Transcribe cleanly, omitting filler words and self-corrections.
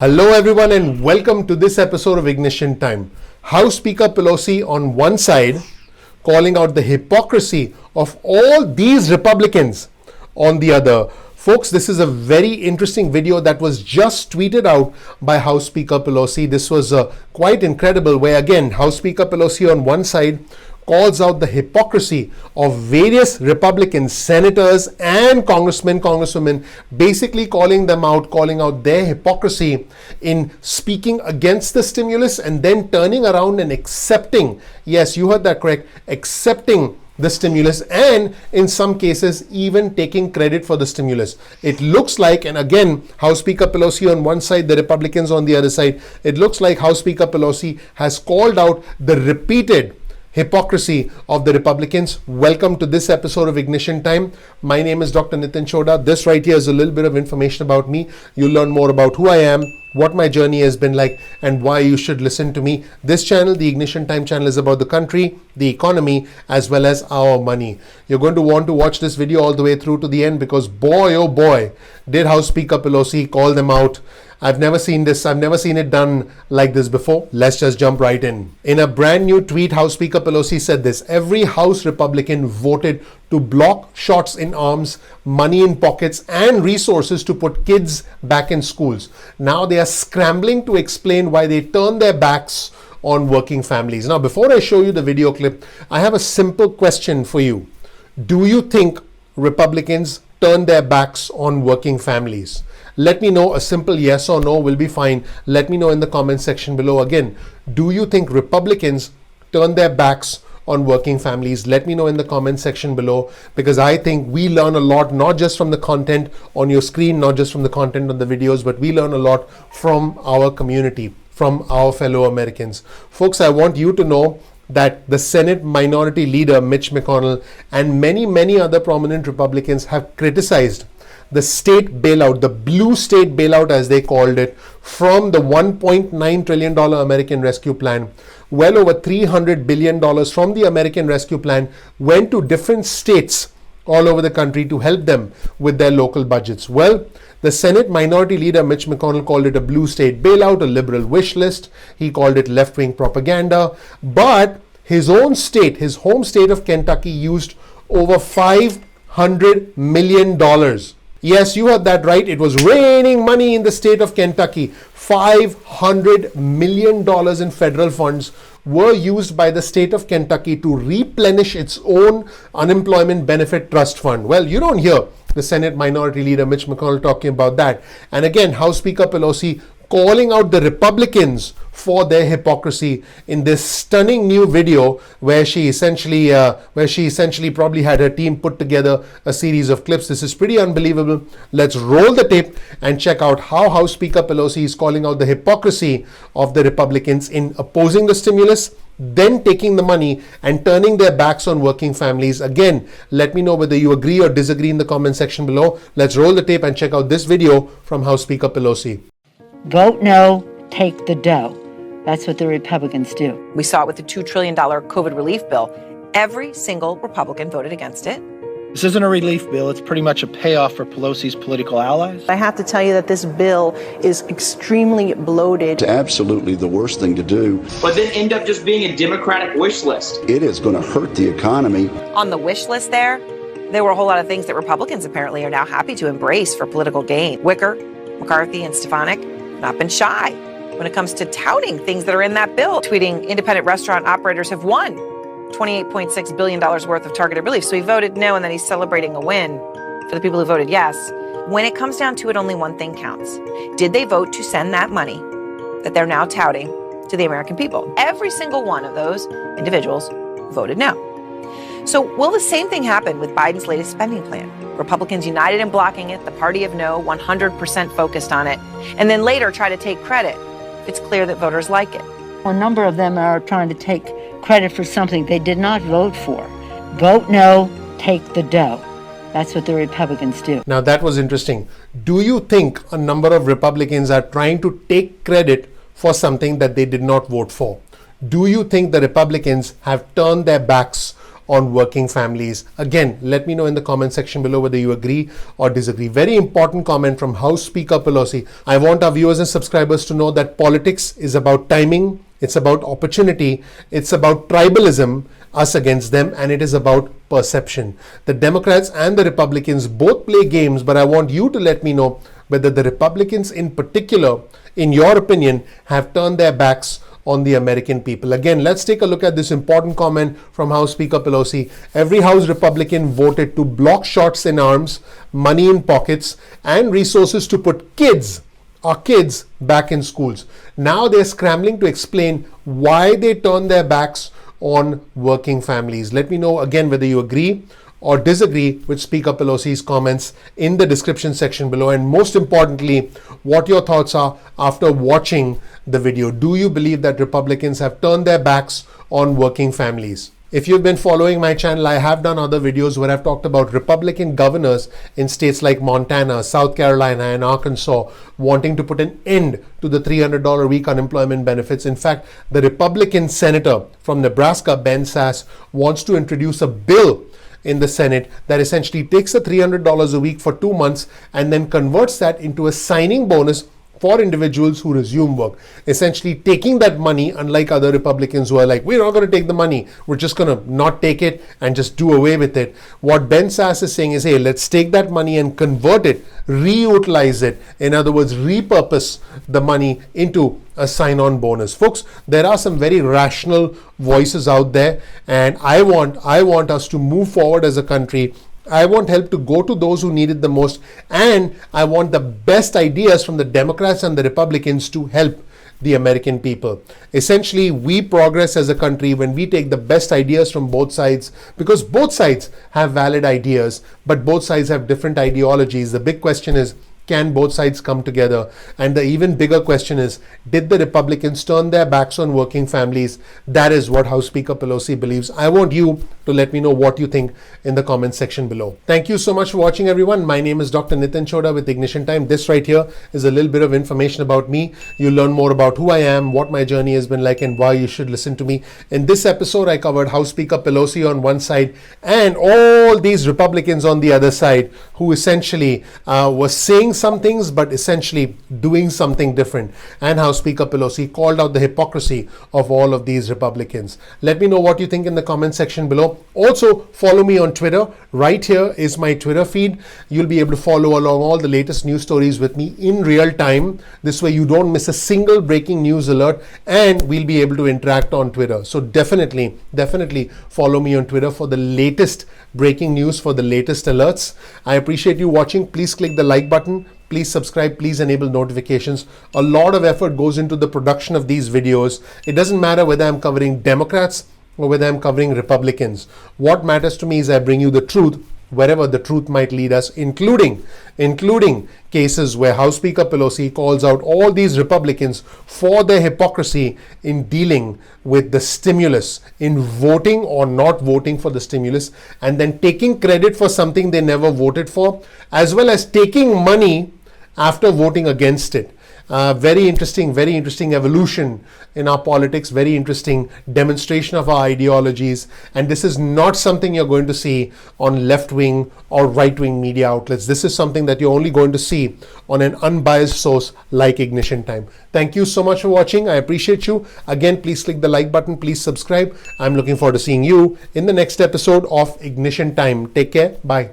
Hello everyone and welcome to this episode of Ignition Time. House Speaker Pelosi on one side calling out the hypocrisy of all these Republicans on the other. Folks, this is a very interesting video that was just tweeted out by House Speaker Pelosi. This was quite incredible, where again House Speaker Pelosi on one side calls out the hypocrisy of various Republican senators and congresswomen, basically calling out their hypocrisy in speaking against the stimulus and then turning around and accepting, yes, you heard that correct, accepting the stimulus, and in some cases even taking credit for the stimulus. It looks like, and again, House Speaker Pelosi on one side, the Republicans on the other side, it looks like House Speaker Pelosi has called out the repeated hypocrisy of the Republicans. Welcome to this episode of Ignition Time. My name is Dr. Chhoda. This right here is a little bit of information about me. You'll learn more about who I am, what my journey has been like, and why you should listen to me. This channel, the Ignition Time channel, is about the country, the economy, as well as our money. You're going to want to watch this video all the way through to the end, because boy, oh boy, did House Speaker Pelosi call them out. I've never seen this. I've never seen it done like this before. Let's just jump right in. In a brand new tweet, House Speaker Pelosi said this: every House Republican voted to block shots in arms, money in pockets, and resources to put kids back in schools. Now they are scrambling to explain why they turned their backs on working families. Now, before I show you the video clip, I have a simple question for you. Do you think Republicans turned their backs on working families? Let me know. A simple yes or no will be fine. Let me know in the comment section below. Again, do you think Republicans turned their backs on working families? Let me know in the comment section below, because I think we learn a lot, not just from the content on your screen, not just from the content on the videos, but we learn a lot from our community, from our fellow Americans. Folks, I want you to know that the Senate Minority Leader Mitch McConnell and many other prominent Republicans have criticized the state bailout, the blue state bailout as they called it, from the $1.9 trillion American Rescue Plan. Well over $300 billion from the American Rescue Plan went to different states all over the country to help them with their local budgets. Well, the Senate Minority Leader Mitch McConnell called it a blue state bailout, a liberal wish list. He called it left-wing propaganda. But his own state, his home state of Kentucky, used over $500 million. Yes, you heard that right. It was raining money in the state of Kentucky. $500 million in federal funds were used by the state of Kentucky to replenish its own unemployment benefit trust fund. Well, you don't hear the Senate Minority Leader Mitch McConnell talking about that. And again, House Speaker Pelosi calling out the Republicans for their hypocrisy in this stunning new video, where she essentially probably had her team put together a series of clips. This is pretty unbelievable. Let's roll the tape and check out how House Speaker Pelosi is calling out the hypocrisy of the Republicans in opposing the stimulus, then taking the money and turning their backs on working families. Again, let me know whether you agree or disagree in the comment section below. Let's roll the tape and check out this video from House Speaker Pelosi. Vote no, take the dough. That's what the Republicans do. We saw it with the $2 trillion COVID relief bill. Every single Republican voted against it. This isn't a relief bill. It's pretty much a payoff for Pelosi's political allies. I have to tell you that this bill is extremely bloated. It's absolutely the worst thing to do. But then end up just being a Democratic wish list. It is going to hurt the economy. On the wish list there were a whole lot of things that Republicans apparently are now happy to embrace for political gain. Wicker, McCarthy, and Stefanik not been shy when it comes to touting things that are in that bill, tweeting independent restaurant operators have won $28.6 billion worth of targeted relief. So he voted no, and then he's celebrating a win for the people who voted yes. When it comes down to it, only one thing counts. Did they vote to send that money that they're now touting to the American people? Every single one of those individuals voted no. So will the same thing happen with Biden's latest spending plan? Republicans united in blocking it, the party of no, 100% focused on it, and then later try to take credit if it's clear that voters like it. A number of them are trying to take credit for something they did not vote for. Vote no, take the dough. That's what the Republicans do. Now that was interesting. Do you think a number of Republicans are trying to take credit for something that they did not vote for? Do you think the Republicans have turned their backs on working families. Again, let me know in the comment section below whether you agree or disagree. Very important comment from House Speaker Pelosi. I want our viewers and subscribers to know that politics is about timing, it's about opportunity, it's about tribalism, us against them, and it is about perception. The Democrats and the Republicans both play games, but I want you to let me know whether the Republicans in particular, in your opinion, have turned their backs on the American people. Again, let's take a look at this important comment from House Speaker Pelosi. Every House Republican voted to block shots in arms, money in pockets, and resources to put our kids back in schools. Now they're scrambling to explain why they turned their backs on working families. Let me know again whether you agree or disagree with Speaker Pelosi's comments in the description section below, and most importantly, what your thoughts are after watching the video. Do you believe that Republicans have turned their backs on working families? If you've been following my channel, I have done other videos where I've talked about Republican governors in states like Montana, South Carolina, and Arkansas wanting to put an end to the $300 a week unemployment benefits. In fact, the Republican senator from Nebraska, Ben Sasse, wants to introduce a bill in the Senate that essentially takes the $300 a week for 2 months and then converts that into a signing bonus for individuals who resume work, essentially taking that money, unlike other Republicans who are like, we're not going to take the money, we're just going to not take it and just do away with it. What Ben Sasse is saying is, hey, let's take that money and convert it, reutilize it, in other words, repurpose the money into a sign-on bonus. Folks, there are some very rational voices out there, and I want us to move forward as a country. I want help to go to those who need it the most, and I want the best ideas from the Democrats and the Republicans to help the American people. Essentially, we progress as a country when we take the best ideas from both sides, because both sides have valid ideas, but both sides have different ideologies. The big question is, can both sides come together? And the even bigger question is, did the Republicans turn their backs on working families? That is what House Speaker Pelosi believes. I want you to let me know what you think in the comment section below. Thank you so much for watching, everyone. My name is Dr. Nitin Chhoda with Ignition Time. This right here is a little bit of information about me. You'll learn more about who I am, what my journey has been like, and why you should listen to me. In this episode, I covered House Speaker Pelosi on one side and all these Republicans on the other side who essentially were saying some things but essentially doing something different, and how Speaker Pelosi called out the hypocrisy of all of these Republicans. Let me know what you think in the comment section below. Also, follow me on Twitter. Right here is my Twitter feed. You'll be able to follow along all the latest news stories with me in real time. This way you don't miss a single breaking news alert, and we'll be able to interact on Twitter. So definitely follow me on Twitter for the latest breaking news, for the latest alerts. I appreciate you watching. Please click the like button. Please subscribe. Please enable notifications. A lot of effort goes into the production of these videos. It doesn't matter whether I'm covering Democrats or whether I'm covering Republicans. What matters to me is I bring you the truth wherever the truth might lead us, including cases where House Speaker Pelosi calls out all these Republicans for their hypocrisy in dealing with the stimulus, in voting or not voting for the stimulus, and then taking credit for something they never voted for, as well as taking money after voting against it. Very interesting evolution in our politics, very interesting demonstration of our ideologies, and this is not something you're going to see on left-wing or right-wing media outlets. This is something that you're only going to see on an unbiased source like Ignition Time. Thank you so much for watching. I appreciate you. Again, please click the like button, please subscribe. I'm looking forward to seeing you in the next episode of Ignition Time. Take care. Bye.